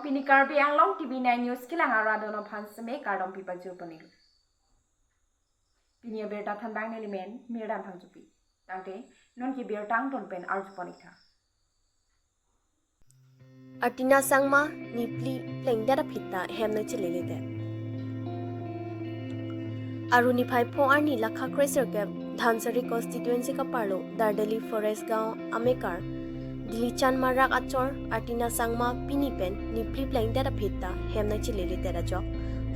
pini karbi ang long TV9 news kilang aradono phansme kardom pipaju panig pini berta thanbang nelimen mirdan thangjupi tangte non ki bertang ton pen arj panikha Artina sangma nipli plengdara phita hemna chilelede Aruni phai pho arni lakha crazer ke Dhansari constituency ka parlo Dardali forest gaon amekar Dilichan marak achor Artina sangma pinipen nipli plengdara phita hemna chilelede rajo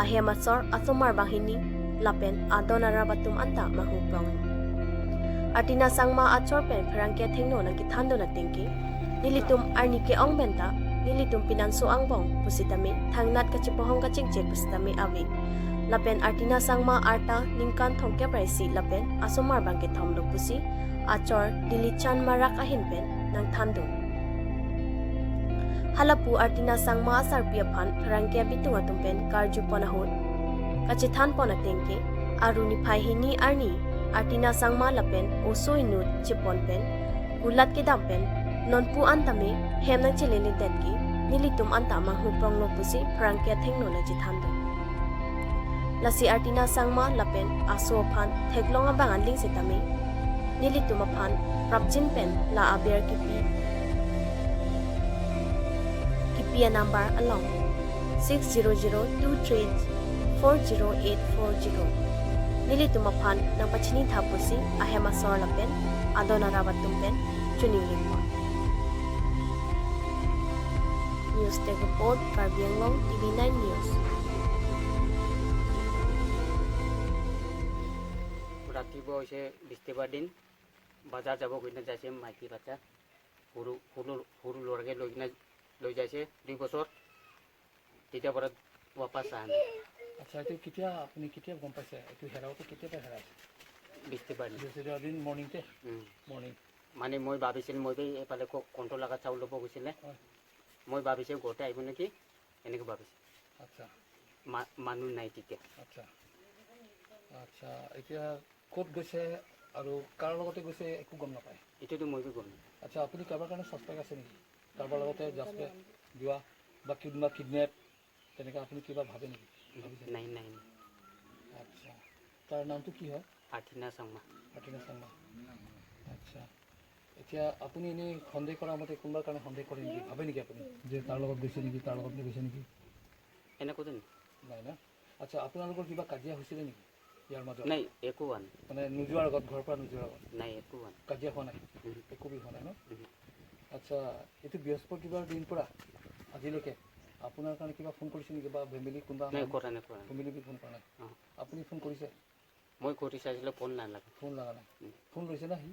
ahema sor asomar bahini lapen adonara batum anta mahupong Artina sangma achor pen pharangke thengno na ki thando na tingki nilitum arni ke ongbenta nilitum pinanso angbong pusitami thangnat ka chipohong ka chingche pusitami awi lapen Artina sangma arta ningkan thongke praisi lapen asomar bangke thomlo pusi achor dilichan marak ahin pen nang thando halapu Artina sangma asar piaphan pharangke bitunga tumpen karju ponahot kachi than pona tengke aruni phai arni Artina sangma lapen osoinut chipon pen gulat ke dampen nonpu antame hemna chelele detki nilitum anta mahu pronglo pusi prangke thengno na jithando lasi Artina sangma lapen aso phan theklonga bangan ling setame nilitum phan prapjin pen la aber kipi number along 6002340840 nilitum phan nang pachini thapusi ahema sor lapen adona rabatum pen chuni limpo News Tech Report Karbianglong TV9 News. ৰাতিপুৱা হৈছে বৃহস্পতিবাৰ দিন বজাৰ যাব গৈ যাইছে মাইকী বাচ্চা সৰু সৰু সৰু ল'ৰাকে লৈ যাইছে 2 বছৰ তেতিয়াৰ পৰা ৱাপাছ আহা নাই আচ্ছা এইটো কেতিয়া আপুনি কেতিয়া গম পাইছে এইটো হেৰাওতে কেতিয়া হেৰাইছে বৃহস্পতিবাৰ দিন মৰ্নিংতে মৰ্নিং মানে মই ভাবিছিলোঁ মই এইফালে কণ্ট্ৰল লগা চাউল ল'ব গৈছিলে মই ভাবিছোঁ ঘৰতে আহিব নেকি এনেকৈ ভাবিছোঁ আচ্ছা মানুহ নাই তেতিয়া আচ্ছা আচ্ছা এতিয়া ক'ত গৈছে আৰু কাৰ লগতে গৈছে একো গম নাপায় এইটোতো মই গম নাপাওঁ আচ্ছা আপুনি কাৰোবাৰ কাৰণে ছাছপেক্ট আছে নেকি কাৰোবাৰ লগতে জাষ্ট যোৱা বা কিবা কিডনেপ তেনেকৈ আপুনি কিবা ভাবে নেকি নাই নাই আচ্ছা তাৰ নামটো কি হয় আৰ্টিনা চাংমা আচ্ছা এতিয়া আপুনি এনেই সন্দেহ কৰাৰ মতে কোনোবাৰ কাৰণে সন্দেহ কৰে নেকি ভাবে নেকি আপুনি যে তাৰ লগত গৈছে নেকি তাৰ লগত গৈছে নেকি এনেকুৱাতো নাই না আচ্ছা আপোনালোকৰ কিবা কাজিয়া হৈছিলে নেকি ইয়াৰ মাজত নাই একো হোৱা নাই মানে নোযোৱাৰ আগত ঘৰৰ পৰা নোযোৱাৰ আগত নাই একো হোৱা নাই কাজিয়া হোৱা নাই একো হোৱা নাই ন আচ্ছা এইটো বৃহস্পতিবাৰ দিন পৰা আজিলৈকে আপোনাৰ কাৰণে কিবা ফোন কৰিছে নেকি বা ফেমিলি কোনোবা ফেমিলি ফোন কৰা নাই আপুনি ফোন কৰিছে মই কৰি চাইছিলোঁ ফোন নালাগে ফোন লগা নাই ফোন লৈছে না সি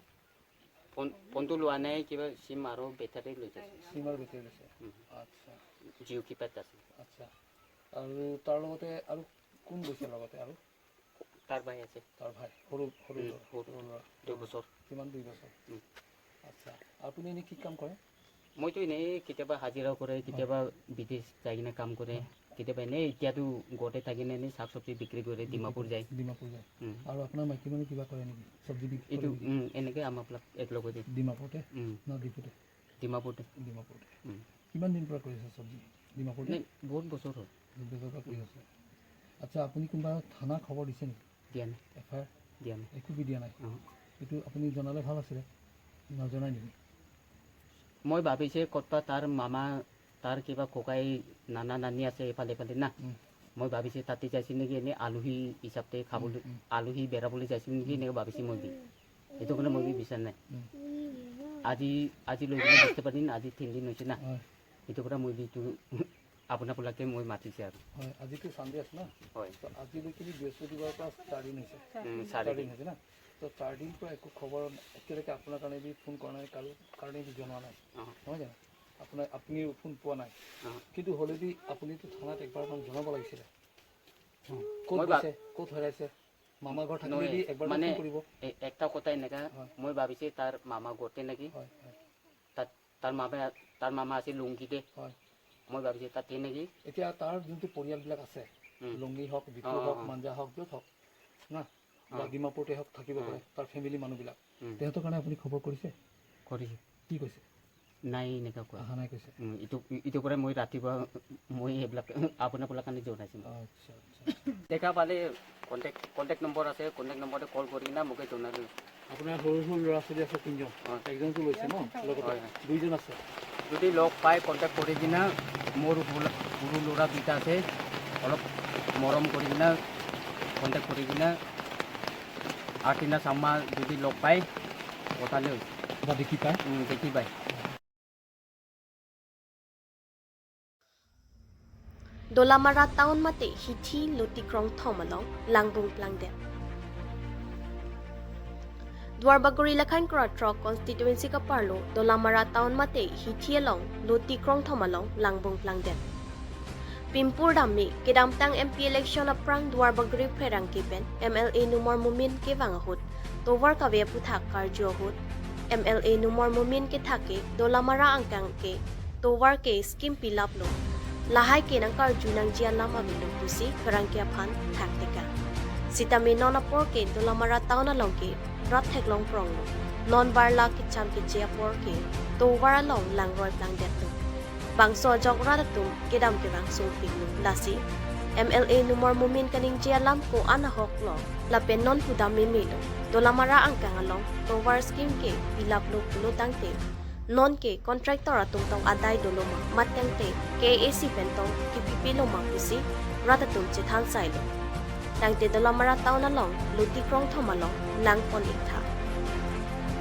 ফোনটো লোৱা নাই কিবা চিম আৰু বেটাৰী লৈ যাইছে চিম আৰু বেটাৰী লৈছে আচ্ছা জিঅ' কিপেড আছে আচ্ছা আৰু তাৰ লগতে আৰু কোন গৈছে লগতে আৰু তাৰ ভাই আছে তাৰ ভাই সৰু সৰু 2 বছৰ কিমান 2 বছৰ আচ্ছা আপুনি এনেই কি কাম কৰে মইতো এনেই কেতিয়াবা হাজিৰা কৰে কেতিয়াবা বিদেশ যাই কিনে কাম কৰে কেতিয়াবা এনেই এতিয়াতো ঘৰতে থাকি এনেই শাক চব্জি বিক্ৰী কৰে ডিমাপুৰ যায় আৰু আপোনাৰ মাইকী মানুহ কিবা কৰে নেকি চব্জি বিক্ৰী এইটো এনেকৈ আমাৰ একলগতে ডিমাপুৰতে ডিমাপুৰতে কিমান দিন পৰা কৰি আছে চব্জি ডিমাপুৰতে বহুত বছৰ হ'ল কৰি আছে আচ্ছা আপুনি কোনোবা থানা খবৰ দিছে নেকি দিয়া নাই FIR দিয়া নাই একো দিয়া নাই এইটো আপুনি জনালে ভাল আছিলে নজনাই নেকি মই ভাবিছোঁ ক'ৰবাত তাৰ মামা তাৰ কিবা ককাই নানা নানি আছে এইফালে না মই ভাবিছোঁ তাতে যাইছোঁ নেকি এনেই আলহী হিচাপে খাবলৈ আলহী বেৰাবলৈ যাইছোঁ নেকি এনেকৈ ভাবিছোঁ মই সেইটো কাৰণে মই বিচাৰ নাই আজি লৈ কিনে বৃহস্পতিবাৰ দিন আজি 3 দিন হৈছে না সেইটো পৰা মই যিটো আপোনালোকে মই মাতিছে আৰু হয় আজিতো চানডে আছে না হয় আজিলৈকে বৃহস্পতিবাৰৰ পৰা 4 দিন হৈছে 4 দিন হৈছে না তো 4 দিন পৰা একো খবৰ এতিয়ালৈকে আপোনাৰ কাৰণে ফোন কৰা নাই কাৰো কাৰণে জনোৱা নাই নহয় জানো আপুনি ফোন পোৱা নাই কিন্তু হ'লেদি আপুনিতো থানাত একবাৰমান জনাব লাগিছিলে ক'ত হেৰাইছে মামা ঘৰ থাকিলে একবাৰ মানে কৰিব একটা কথা এনেকা মই ভাবিছোঁ তাৰ মামা ঘৰতে নেকি তাৰ মামা আছে লুংগিতে মই ভাবিছোঁ তাতে নেকি এতিয়া তাৰ যোনটো পৰিয়ালবিলাক আছে লুংগি হওক বিকু হওক মাঞ্জা হওক য'ত হওক না বা ডিমাপুৰতে হওক থাকিব পাৰে তাৰ ফেমিলি মানুহবিলাক তেহেঁতৰ কাৰণে আপুনি খবৰ কৰিছে কি কৈছে নাই এনেকুৱা কোৱা অহা নাই কৈছে ইটো কৰে মই ৰাতিপুৱা মই সেইবিলাক আপোনাৰ পৰা কাৰণে জনাইছোঁ আচ্ছা আচ্ছা দেখা পালে কণ্টেক্ট নম্বৰ আছে কণ্টেক্ট নম্বৰতে কল কৰি কিনে মোকে জনালোঁ আপোনাৰ সৰু সৰু ল'ৰা ছোৱালী আছে তিনিজন একজনটো লৈছে ন লগতে দুইজন আছে যদি লগ পাই কণ্টেক্ট কৰি কিনে মোৰ সৰু ল'ৰা দুটা আছে অলপ মৰম কৰি কিনে কণ্টেক্ট কৰি কিনে আৰ্টিনা চাম্মা যদি লগ পাই পঠালে বা দেখি পায় দেখি পায় Dolamara town mate hithi loti krong thomalong langbung plangde. Dwarbaguri lakhan kratro constituency ka parlo Dolamara town mate hithi along loti krong thomalong langbung plangde. Pimpur dami kedamtang MP election aprang Dwarbaguri pherang kipen MLA numor mumin ke wangahut towar ka ve puthak karjo hut MLA numor mumin ke thake Dolamara angkang ke towar ke scheme pilap lo Lahai ke nang karju nang jialam abilong tusi karang kia phan taktika. Sitami non apor ke Dolamara town along ke rat heklong prong lo. Non barla ke cham ke jia por ke to war along lang roi plang det tu. Bang so jok ratatum ke dam ke bang so piglu lasi. MLA numor mumin kaning jialam ko anahok lo. Lapen non pudam mimilo. Dolamara angkang along to war scheme ke ilap lo pulo tangte. Non ke contractor atung tong aday doloma matyang te KAC pentong KPP loma pusi ratatum chithan sailo tang te Dolamara town along luti krong thomalong lang pon ikha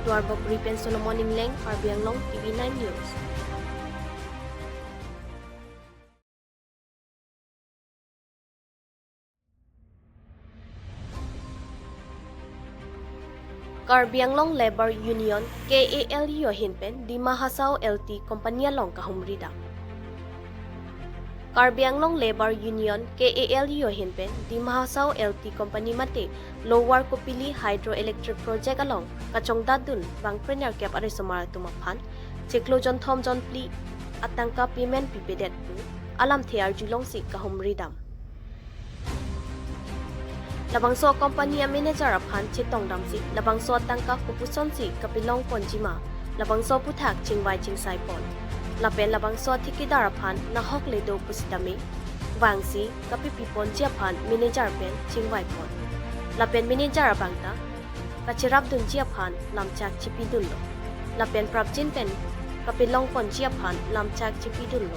Dwarbog Ripen Solomon Ingleng Arbiang Long TV9 News Karbianglong Labor Union KALU hinpen di Mahasao LT Kompanya Long Kahumrida. Karbianglong Labor Union KALU hinpen di Mahasao LT Kompany mate Lower Kopili Hydroelectric Project along Kachong Dadun bang premier cap are sumara tumaphan Chiklojon Thom John Pli atangka payment pipedet pu alam thear julong si Kahumridam. Labangso kompanya manager aphan chitong damsi labangso tangka kupuson si kapilong ponjima labangso puthak chingwai chingsai pon lapen labangso thikidar aphan nahok ledo pusitami wangsi kapipi ponji aphan manager pen chingwai pon lapen manager abangta kachirap dunji aphan lamchak chipidullo lapen prapjin pen kapilong ponji aphan lamchak chipidullo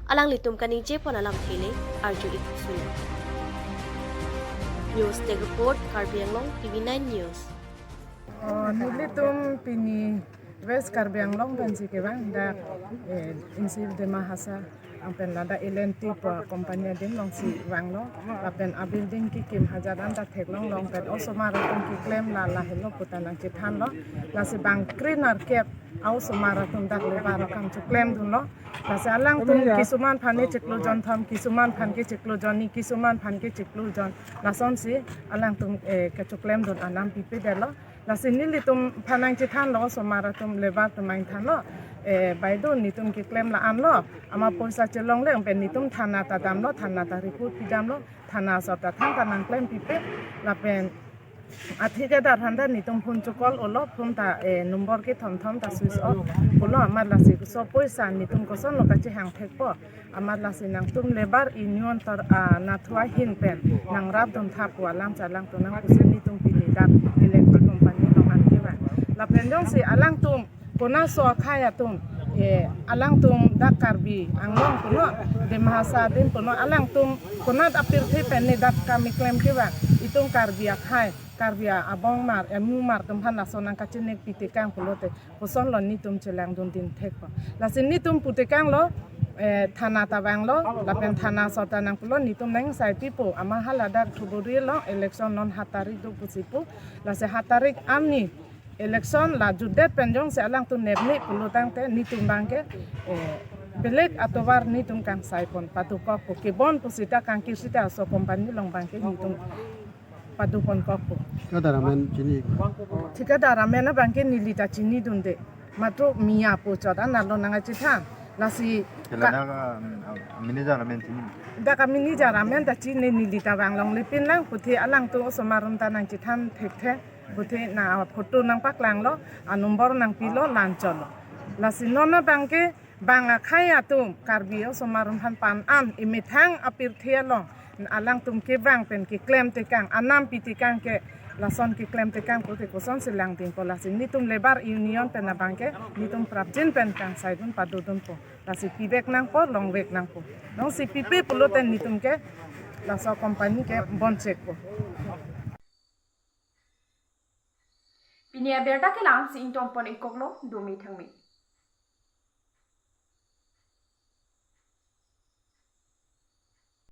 alang litum kani je pon alam thele arju ikusuno News Tech Report, Karbianglong, TV9 News. Nilitum pini West Karbianglong dan si kebang da insib de Mahasa ampen lada LNT pa kompanya din long si wanglo apen abuilding ki kim hajaran da theklong long pen also marathon ki claim la la hello putanang chithan lo la si bang cleaner cap au marathon dak le bar kam chu claim dun lo la sa lang tum kisuman phane cheklo jon tham kisuman phan ke cheklo jon ni kisuman phan ke cheklo jon la son si alang tum ke chu claim dun anam pipe de lo la si nili tum phanang chithan lo so marathon le bar tumang than lo Baidun nitum ki claim la am lo ama poisa chelong le pen nitum thana ta dam lo thana ta report pidam lo thana sa ta thang kanang claim pipe la pen athike da thanda nitum phone chukol olo phone ta number ke thom thom ta switch off polo amar la si so poisa nitum ko son lo ka chi hang thek po amar la si nang tum lebar union tor na thwa hin pen nang rap dum thap wa lang cha lang to nang kusin nitum pini da electric company lo an ke ba la pen jong si alang tum Kona so kaya tum alang tum dak karbi anglong kuno de Mahasa din kuno alang tum kona apir the pen dak kami claim ke ba itung karbi akhai karbi abong mar emu mar tum han la sonang ka chinek pitekang pulote poson lo ni tum chelang dun din thek pa la sin ni tum putekang lo thana tabang lo la pen thana sota nang pulo ni tum nang sai pipo ama hala dak thuburi lo election non hatari du pusipu la se hatarik amni election la judet penjong se alang tu nebni pulutang te nitum bangke belek atovar nitum kang saipon patukok ke bon pusita kang kisita so company long bangke nitum padupon kokpo kadaramen chini tikadaramen bangke nilita chini dunde matro mia pochada nalo nanga chitha lasi kelana minijaramen chini da kami ni jaramen da chini nilita banglong lipin lang puthi alang tu somarum tanang chithan thek the Buti na foto nang paklang lo, number nang pilo lancol. lasi nona bangke banga khaya tum karbio somarum han pan an imithang apir thialong alang tum ke bang pen ki klem te kang anam piti kang ke lason ki klem te kang ko te koson silang ting ko lasi ni tum lebar union pen na bangke ni tum prapjin pen kang saidun padudun po lasi pibek nang po long wek nang po nong si pipi pulutan ni tum ke laso company ke boncek po Pinia berda ke lang si intong pon ikoklo dumi thangmi.